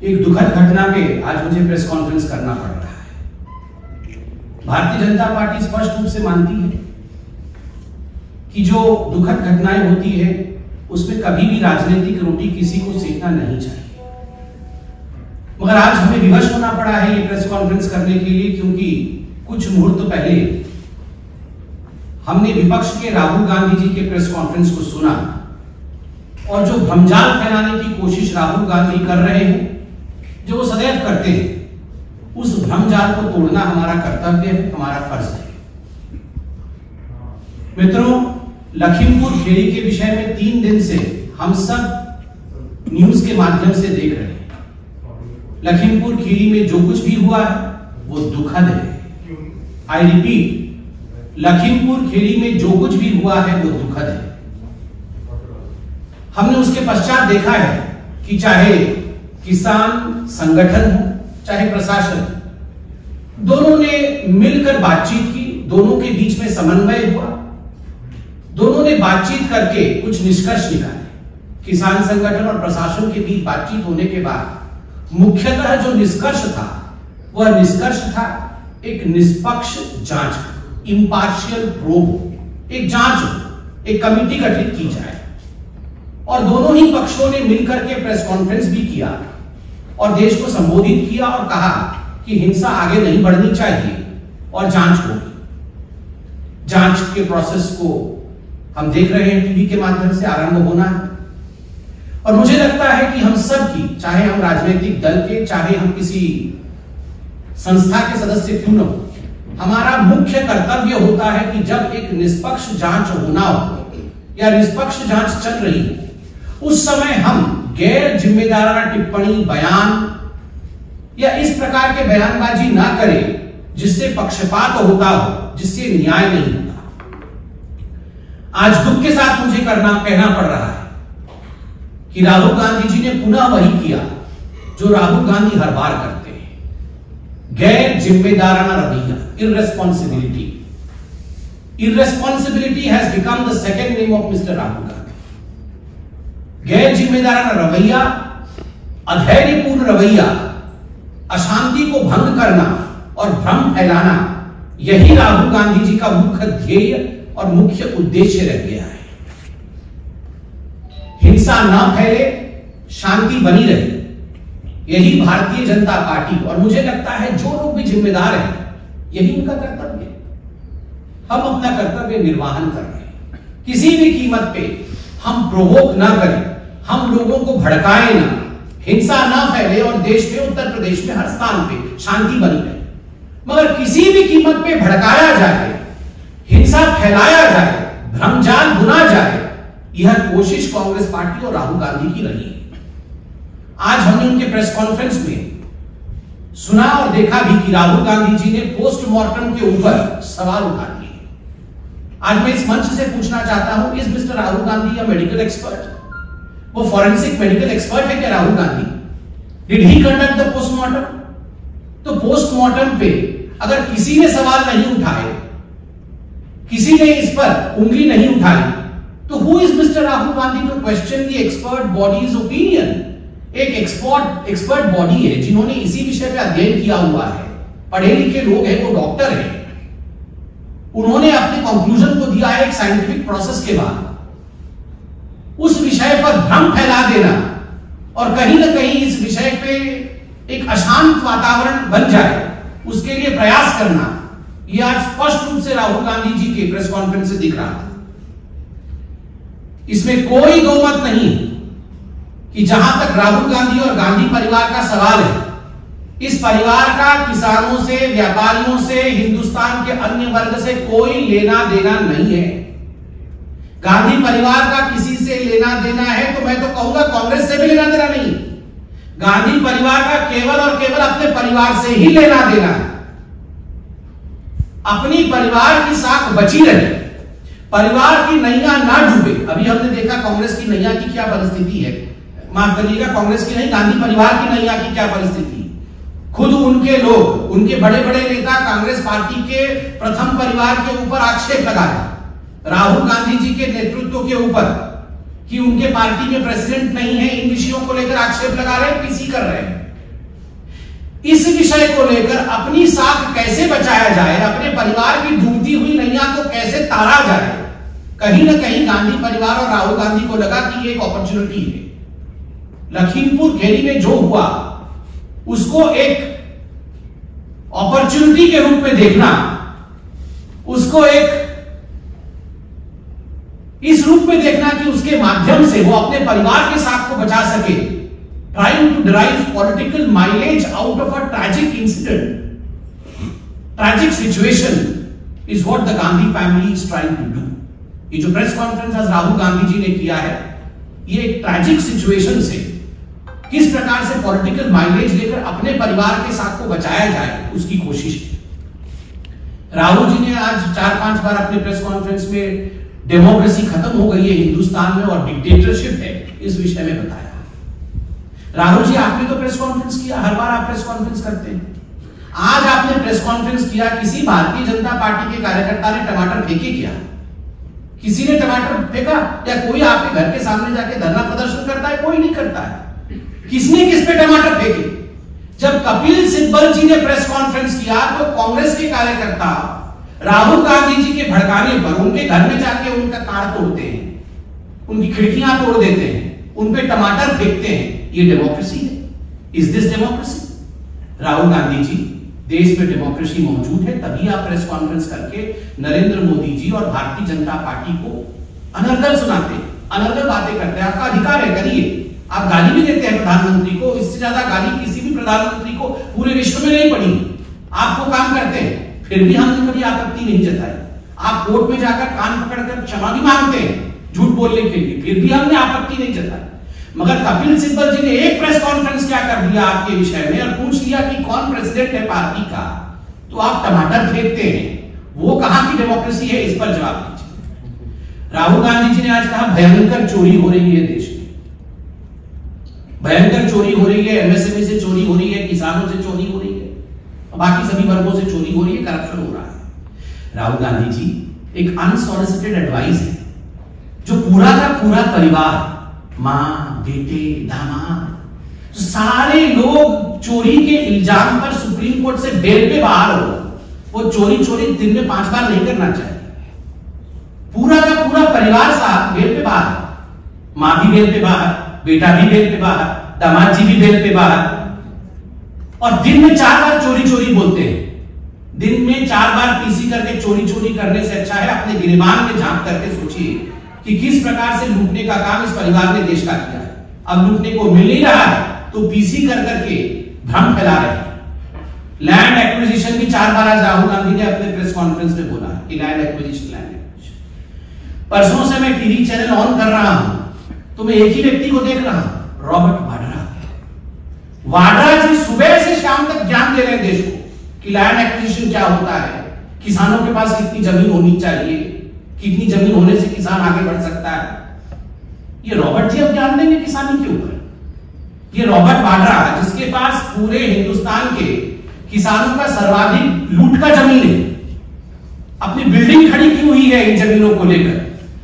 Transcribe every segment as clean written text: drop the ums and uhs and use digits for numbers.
एक दुखद घटना पे आज मुझे प्रेस कॉन्फ्रेंस करना पड़ रहा है। भारतीय जनता पार्टी स्पष्ट रूप से मानती है कि जो दुखद घटनाएं होती है उसमें कभी भी राजनीतिक रोटी किसी को सेकना नहीं चाहिए, मगर आज हमें विवश होना पड़ा है ये प्रेस कॉन्फ्रेंस करने के लिए, क्योंकि कुछ मुहूर्त पहले हमने विपक्ष के राहुल गांधी जी के प्रेस कॉन्फ्रेंस को सुना और जो भ्रमजाल फैलाने की कोशिश राहुल गांधी कर रहे हैं, जो वो सदैव करते हैं, उस भ्रमजाल को तोड़ना हमारा कर्तव्य है, हमारा फर्ज है। मित्रों, लखीमपुर खीरी के विषय में 3 दिन से हम सब न्यूज के माध्यम से देख रहे हैं। लखीमपुर खीरी में जो कुछ भी हुआ है वो दुखद है। आई रिपीट, लखीमपुर खीरी में जो कुछ भी हुआ है वो दुखद है। हमने उसके पश्चात देखा है कि चाहे किसान संगठन हो, चाहे प्रशासन, दोनों ने मिलकर बातचीत की, दोनों के बीच में समन्वय हुआ, दोनों ने बातचीत करके कुछ निष्कर्ष निकाले। किसान संगठन और प्रशासन के बीच बातचीत होने के बाद मुख्यतः जो निष्कर्ष था वह निष्कर्ष था एक निष्पक्ष जांच, इम्पार्शियल प्रोब, एक जांच, एक कमेटी गठित की जाए। और दोनों ही पक्षों ने मिलकर के प्रेस कॉन्फ्रेंस भी किया और देश को संबोधित किया और कहा कि हिंसा आगे नहीं बढ़नी चाहिए और जांच होगी। जांच के प्रोसेस को हम देख रहे हैं, टीवी के माध्यम से आरंभ होना है। और मुझे लगता है कि हम सब की, चाहे हम राजनीतिक दल के, चाहे हम किसी संस्था के सदस्य क्यों न हो, हमारा मुख्य कर्तव्य होता है कि जब एक निष्पक्ष जांच होना हो या निष्पक्ष जांच चल रही हो, उस समय हम गैर जिम्मेदाराना टिप्पणी, बयान या इस प्रकार के बयानबाजी ना करें जिससे पक्षपात होता हो, जिससे न्याय नहीं होता। आज दुख के साथ मुझे कहना पड़ रहा है कि राहुल गांधी जी ने पुनः वही किया जो राहुल गांधी हर बार करते हैं, गैर जिम्मेदाराना रवैया, irresponsibility. Irresponsibility has become the second name of mister Rahul Gandhi. गैर जिम्मेदाराना रवैया, अधैर्यपूर्ण रवैया, अशांति को भंग करना और भ्रम फैलाना, यही राहुल गांधी जी का मुख्य ध्येय और मुख्य उद्देश्य रह गया है। हिंसा ना फैले, शांति बनी रहे, यही भारतीय जनता पार्टी और मुझे लगता है जो लोग भी जिम्मेदार हैं, यही उनका कर्तव्य है। हम अपना कर्तव्य निर्वाहन कर रहे हैं। किसी भी कीमत पे हम प्रोवोक ना करें, हम लोगों को भड़काएं ना, हिंसा ना फैले और देश में, उत्तर प्रदेश में हर स्थान पे शांति बनी रहे। मगर किसी भी कीमत पे भड़काया जाए, हिंसा फैलाया जाए, भ्रमजाल बुना जाए, यह कोशिश कांग्रेस पार्टी और राहुल गांधी की रही है। आज हमने उनके प्रेस कॉन्फ्रेंस में सुना और देखा भी कि राहुल गांधी जी ने पोस्टमार्टम के ऊपर सवाल उठा दिए। आज मैं इस मंच से पूछना चाहता हूं, is mister Rahul Gandhi a medical expert? वो फॉरेंसिक मेडिकल एक्सपर्ट है क्या Rahul Gandhi? Did he conduct the postmortem? तो पोस्टमार्टम पे अगर किसी ने सवाल नहीं उठाए, किसी ने इस पर उंगली नहीं उठाई, तो who is mister Rahul Gandhi to question the expert bodies opinion? एक एक्सपर्ट बॉडी है जिन्होंने इसी विषय पे अध्ययन किया हुआ है, पढ़े लिखे लोग हैं, वो डॉक्टर हैं, उन्होंने अपने कंक्लूजन को दिया है एक साइंटिफिक प्रोसेस के बाद। उस विषय पर भ्रम फैला देना और कहीं ना कहीं इस विषय पे एक अशांत वातावरण बन जाए, उसके लिए प्रयास करना, यह आज स्पष्ट रूप से राहुल गांधी जी के प्रेस कॉन्फ्रेंस से दिख रहा था। इसमें कोई दो मत नहीं कि जहां तक राहुल गांधी और गांधी परिवार का सवाल है, इस परिवार का किसानों से, व्यापारियों से, हिंदुस्तान के अन्य वर्ग से कोई लेना देना नहीं है। गांधी परिवार का किसी से लेना देना है तो मैं तो कहूंगा कांग्रेस से भी लेना देना नहीं। गांधी परिवार का केवल और केवल अपने परिवार से ही लेना देना है। अपनी परिवार की साख बची रहे, परिवार की नैया ना डूबे। अभी हमने देखा कांग्रेस की नैया की क्या परिस्थिति है, माफ करिएगा, कांग्रेस की नहीं, गांधी परिवार की नैया की क्या परिस्थिति। खुद उनके लोग, उनके बड़े बड़े नेता कांग्रेस पार्टी के प्रथम परिवार के ऊपर आक्षेप लगा रहे, राहुल गांधी जी के नेतृत्व के ऊपर कि उनके पार्टी में प्रेसिडेंट नहीं है, इन विषयों को लेकर आक्षेप लगा रहे हैं, पीसी कर रहे हैं। इस विषय को लेकर अपनी साख कैसे बचाया जाए, अपने परिवार की डूबती हुई नैया को कैसे तारा जाए, कहीं ना कहीं गांधी परिवार और राहुल गांधी को लगा कि ये एक अपॉर्चुनिटी है। लखीमपुर खीरी में जो हुआ उसको एक अपॉर्चुनिटी के रूप में देखना, उसको एक इस रूप में देखना कि उसके माध्यम से वो अपने परिवार के साथ को बचा सके, trying to derive political mileage out of a tragic incident, tragic situation is what the Gandhi family is trying to do. ये जो प्रेस कॉन्फ्रेंस आज राहुल गांधी जी ने किया है, ये एक ट्रैजिक सिचुएशन से किस प्रकार से पॉलिटिकल माइलेज लेकर अपने परिवार के साथ को बचाया जाए उसकी कोशिश की। राहुल जी ने आज 4-5 बार अपने प्रेस कॉन्फ्रेंस में डेमोक्रेसी खत्म हो गई है हिंदुस्तान में और डिक्टेटरशिप है इस विषय में बताया। राहुल जी, आपने तो प्रेस कॉन्फ्रेंस किया, हर बार आप प्रेस कॉन्फ्रेंस करते हैं। आज आपने प्रेस कॉन्फ्रेंस किया, किसी भारतीय जनता पार्टी के कार्यकर्ता ने टमाटर फेंके क्या? किसी ने टमाटर फेंका? या कोई आपके घर के सामने जाके धरना प्रदर्शन करता है? कोई नहीं करता है। किसने किस पे टमाटर फेंके? जब कपिल सिब्बल जी ने प्रेस कॉन्फ्रेंस किया तो कांग्रेस के कार्यकर्ता राहुल गांधी जी के भड़काने पर उनके घर में जाके उनका कार तोड़ते हैं, उनकी खिड़कियां तोड़ देते हैं, उन पे टमाटर फेंकते हैं। ये डेमोक्रेसी है? Is this democracy? Rahul Gandhi ji, देश में डेमोक्रेसी मौजूद है, तभी आप प्रेस कॉन्फ्रेंस करके नरेंद्र मोदी जी और भारतीय जनता पार्टी को अनर्गल सुनाते हैं, अनर्गल बातें करते हैं। आपका अधिकार है, करिए। आप गाली भी देते हैं प्रधानमंत्री को, इससे ज्यादा गाली किसी भी प्रधानमंत्री को पूरे विश्व में नहीं पड़ी। आप वो काम करते हैं, फिर भी हमने कभी आपत्ति नहीं जताई। आप कोर्ट में जाकर कान पकड़कर क्षमा भी मांगते हैं झूठ बोलने के लिए, फिर भी हमने आपत्ति नहीं जताई। मगर कपिल सिब्बल जी ने एक प्रेस कॉन्फ्रेंस क्या कर दिया आपके विषय में और पूछ लिया कि कौन प्रेसिडेंट है पार्टी का, तो आप टमाटर फेंकते हैं। वो कहां की डेमोक्रेसी है? इस पर जवाब दीजिए। राहुल गांधी जी ने आज कहा भयंकर चोरी हो रही है देश में, भयंकर चोरी हो रही है, एमएसएमई से चोरी हो रही है, किसानों से चोरी हो रही है, बाकी सभी वर्गों से चोरी हो रही है, करप्शन हो रहा है। राहुल गांधी जी, एक अनसॉलिसिटेड एडवाइस है जो पूरा का पूरा परिवार, मां, बेटे, दामाद, सारे लोग चोरी के इल्जाम पर सुप्रीम कोर्ट से बेल पे बाहर हो, वो चोरी दिन में 5 बार नहीं करना चाहिए। पूरा का पूरा परिवार साहब बेल पे बाहर, मां भी बेल पे बाहर, बेटा भी बेल पे बाहर, दामाद जी भी बेल पे बाहर, और दिन में 4 बार चोरी बोलते हैं। दिन में 4 बार पीसी करके चोरी करने से अच्छा है अपने गिरेबान में झांक करके सोचिए कि किस प्रकार से लूटने का काम इस परिवार ने देश का किया है। अब लूटने को मिल नहीं रहा है तो पीसी कर करके भ्रम फैला रहे हैं। लैंड एक्विजिशन भी 4 बार आज राहुल गांधी ने अपने प्रेस कॉन्फ्रेंस में बोला कि लैंड एक्विजिशन। परसों से मैं टीवी चैनल ऑन कर रहा हूं तो मैं एक ही व्यक्ति को देख रहा हूं, रॉबर्ट वाड्रा जी सुबह से शाम तक ज्ञान दे रहे हैं देश को कि लैंड एक्विजिशन क्या होता है, किसानों के पास कितनी जमीन होनी चाहिए, कितनी जमीन होने से किसान आगे बढ़ सकता है। ये रॉबर्ट जी अब ज्ञान देंगे किसानी के ऊपर। ये रॉबर्ट वाड्रा जिसके पास पूरे हिंदुस्तान के किसानों का सर्वाधिक लूट का जमीन है, अपनी बिल्डिंग खड़ी की हुई है इन जमीनों को लेकर,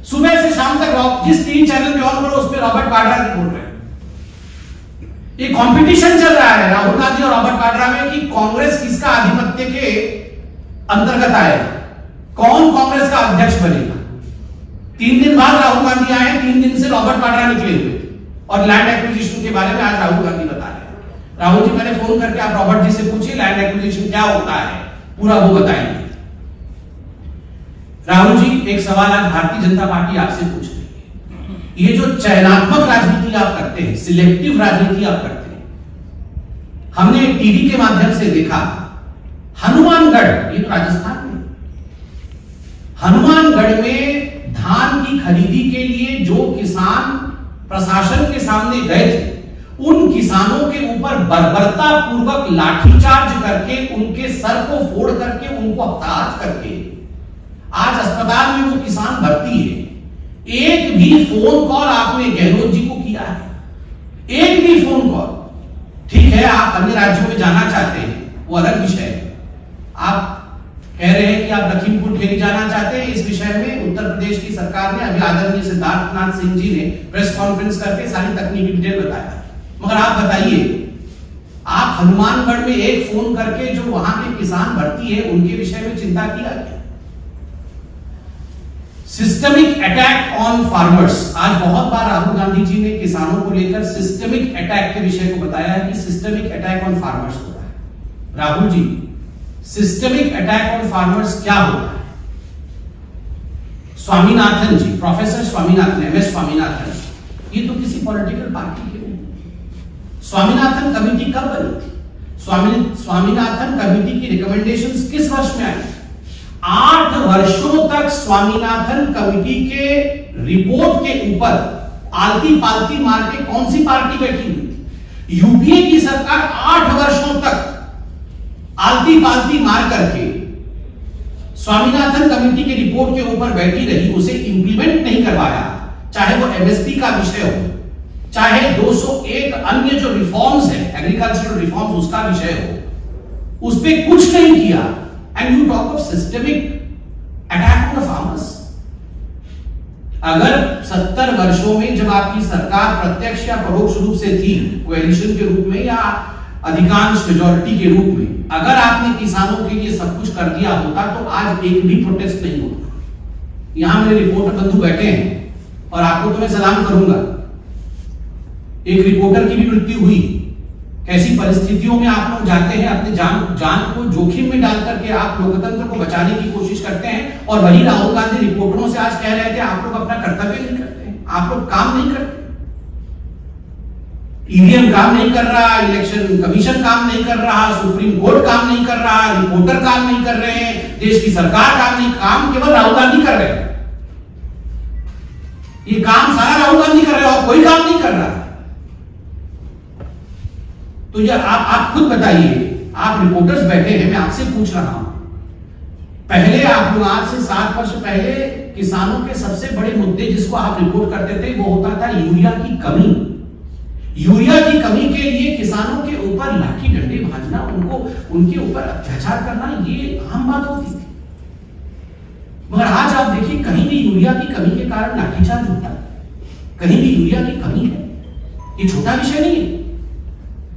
सुबह से शाम तक जिस टीवी चैनल पे ऑन करो उसमें रॉबर्ट वाड्रा की बोल रहे हैं। ये कंपटीशन चल रहा है राहुल गांधी और रॉबर्ट वाड्रा में कि कांग्रेस किसका आधिपत्य के अंतर्गत आएगा, कौन कांग्रेस का अध्यक्ष बनेगा। 3 दिन बाद राहुल गांधी आए, 3 दिन से रॉबर्ट वाड्रा निकले हुए और लैंड एक्विजिशन के बारे में आज राहुल गांधी बता रहे हैं। राहुल जी, मैंने फोन करके आप रॉबर्ट जी से पूछिए लैंड एक्विजिशन क्या होता है, पूरा वो बताएंगे। राहुल जी, एक सवाल आज भारतीय जनता पार्टी आपसे पूछ रही है। ये जो चयनात्मक राजनीति आप करते हैं, सिलेक्टिव राजनीति आप करते हैं, हमने टीवी के माध्यम से देखा हनुमानगढ़, ये तो राजस्थान में, हनुमानगढ़ में धान की खरीदी के लिए जो किसान प्रशासन के सामने गए थे, उन किसानों के ऊपर बर्बरता पूर्वक लाठीचार्ज करके उनके सर को फोड़ करके उनको हताहत करके आज अस्पताल में वो किसान भर्ती है। एक भी फोन कॉल आपने गहलोत जी को किया है? एक भी फोन कॉल? ठीक है, आप अन्य राज्यों में जाना चाहते हैं, वो अलग विषय है। आप कह रहे हैं कि आप लखीमपुर खीरी जाना चाहते हैं, इस विषय में उत्तर प्रदेश की सरकार ने अभी आदरणीय सिद्धार्थनाथ सिंह जी ने प्रेस कॉन्फ्रेंस करके सारी तकनीकी डिटेल बताया। मगर आप बताइए, आप हनुमानगढ़ में एक फोन करके जो वहां के किसान भर्ती है उनके विषय में चिंता किया क्या? Systemic attack on farmers. आज बहुत बार राहुल गांधी जी ने किसानों को लेकर सिस्टमिक अटैक के विषय को बताया है कि सिस्टमिक अटैक ऑन फार्मर्स हो रहा है। Rahul ji, systemic attack on farmers क्या होता है? स्वामीनाथन जी, प्रोफेसर स्वामीनाथन, एमएस स्वामीनाथन, ये तो किसी पॉलिटिकल पार्टी के नहीं। स्वामीनाथन कमेटी कब बनी थी? स्वामीनाथन कमेटी की रिकमेंडेशंस किस वर्ष में आई? 8 वर्षों तक स्वामीनाथन कमेटी के रिपोर्ट के ऊपर आलती पालती मार के कौन सी पार्टी बैठी हुई थी? यूपीए की सरकार 8 वर्षों तक आलती पालती मार करके स्वामीनाथन कमेटी के रिपोर्ट के ऊपर बैठी रही, उसे इंप्लीमेंट नहीं करवाया। चाहे वो एमएसपी का विषय हो, चाहे 201 अन्य जो रिफॉर्म्स है, एग्रीकल्चरल रिफॉर्म्स, उसका विषय हो, उस पर कुछ नहीं किया। And you talk of systemic attack on the farmers. अगर 70 वर्षों में जब आपकी सरकार प्रत्यक्ष या परोक्ष रूप से थी, कोएलिशन के रूप में या अधिकांश मेजॉरिटी के रूप में, अगर आपने किसानों के लिए सब कुछ कर दिया होता तो आज एक भी प्रोटेस्ट नहीं होता। यहां मेरे रिपोर्टर बंधु बैठे हैं और आपको तो मैं सलाम करूंगा। एक रिपोर्टर की भी मृत्यु हुई। कैसी परिस्थितियों में आप लोग जाते हैं, अपने जान को जोखिम में डाल करके आप लोकतंत्र को बचाने की कोशिश करते हैं, और वही राहुल गांधी रिपोर्टरों से आज कह रहे थे आप लोग अपना कर्तव्य नहीं करते हैं, आप लोग काम नहीं करते। ईवीएम काम नहीं कर रहा, इलेक्शन कमीशन काम नहीं कर रहा, सुप्रीम कोर्ट काम नहीं कर रहा, रिपोर्टर काम नहीं कर रहे हैं, देश की सरकार काम नहीं, काम केवल राहुल गांधी कर रहे हैं। ये काम सारा राहुल गांधी कर रहे हैं और कोई काम नहीं कर रहा। तो ये आप खुद बताइए, आप रिपोर्टर्स बैठे हैं, मैं आपसे पूछ रहा हूं, पहले आप लोग आज से 7 वर्ष पहले किसानों के सबसे बड़े मुद्दे जिसको आप रिपोर्ट करते थे वो होता था यूरिया की कमी। यूरिया की कमी के लिए किसानों के ऊपर लाठी डंडे भाजना, उनके ऊपर अत्याचार करना, ये आम बात होती थी। मगर आज आप देखिए, कहीं भी यूरिया की कमी के कारण लाठीचार्ज होता है, कहीं भी यूरिया की कमी है। ये छोटा विषय नहीं है।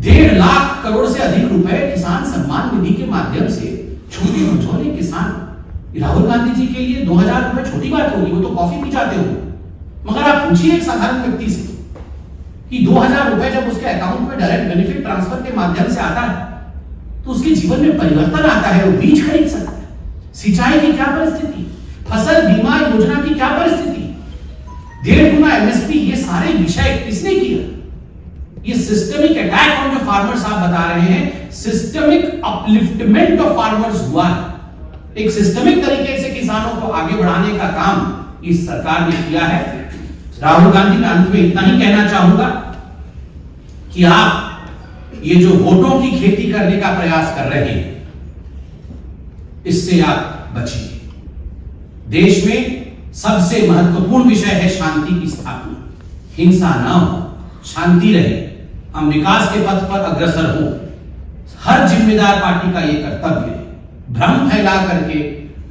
1.5 लाख करोड़ से अधिक रुपए किसान सम्मान निधि के माध्यम से छोटे मझोले किसान, राहुल गांधी जी के लिए 2000 रुपए छोटी बात होगी, वो तो कॉफी पी जाते हो। मगर आप पूछिए एक साधारण व्यक्ति से कि 2000 रुपए जब उसके अकाउंट में डायरेक्ट बेनिफिट ट्रांसफर के माध्यम से आता है तो उसके जीवन में परिवर्तन आता है, वो बीज खरीद सकता है। सिंचाई की क्या परिस्थिति, फसल बीमा योजना की क्या परिस्थिति, 1.5 गुना एमएसपी, ये सारे विषय किसने किया? ये systemic attack on the farmers आप बता रहे हैं, सिस्टमिक अपलिफ्टमेंट ऑफ फार्मर्स हुआ है। एक सिस्टमिक तरीके से किसानों को आगे बढ़ाने का काम इस सरकार ने किया है। राहुल गांधी, मैं अंत में इतना ही कहना चाहूंगा कि आप ये जो वोटों की खेती करने का प्रयास कर रहे हैं, इससे आप बचिए। देश में सबसे महत्वपूर्ण विषय है शांति की स्थापना, हिंसा ना हो, शांति रहे, हम विकास के पथ पर अग्रसर हो। हर जिम्मेदार पार्टी का यह कर्तव्य है। भ्रम फैला करके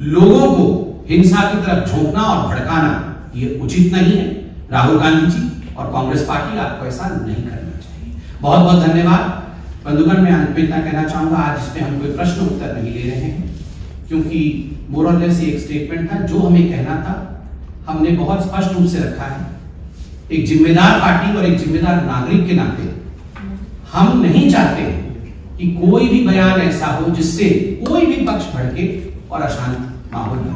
लोगों को हिंसा की तरफ झोंकना और भड़काना यह उचित नहीं है। राहुल गांधी जी और कांग्रेस पार्टी, आपको ऐसा नहीं करना चाहिए। बहुत बहुत धन्यवाद बंधुगण। मैं अंत में इतना कहना चाहूंगा, आज इस पे हम कोई प्रश्न उत्तर नहीं ले रहे हैं, क्योंकि मोर और लेस एक स्टेटमेंट था, जो हमें कहना था हमने बहुत स्पष्ट रूप से रखा है। एक जिम्मेदार पार्टी और एक जिम्मेदार नागरिक के नाते हम नहीं चाहते कि कोई भी बयान ऐसा हो जिससे कोई भी पक्ष भड़के और अशांत माहौल बने।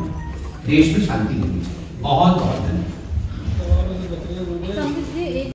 देश में शांति होनी चाहिए। बहुत बहुत धन्यवाद।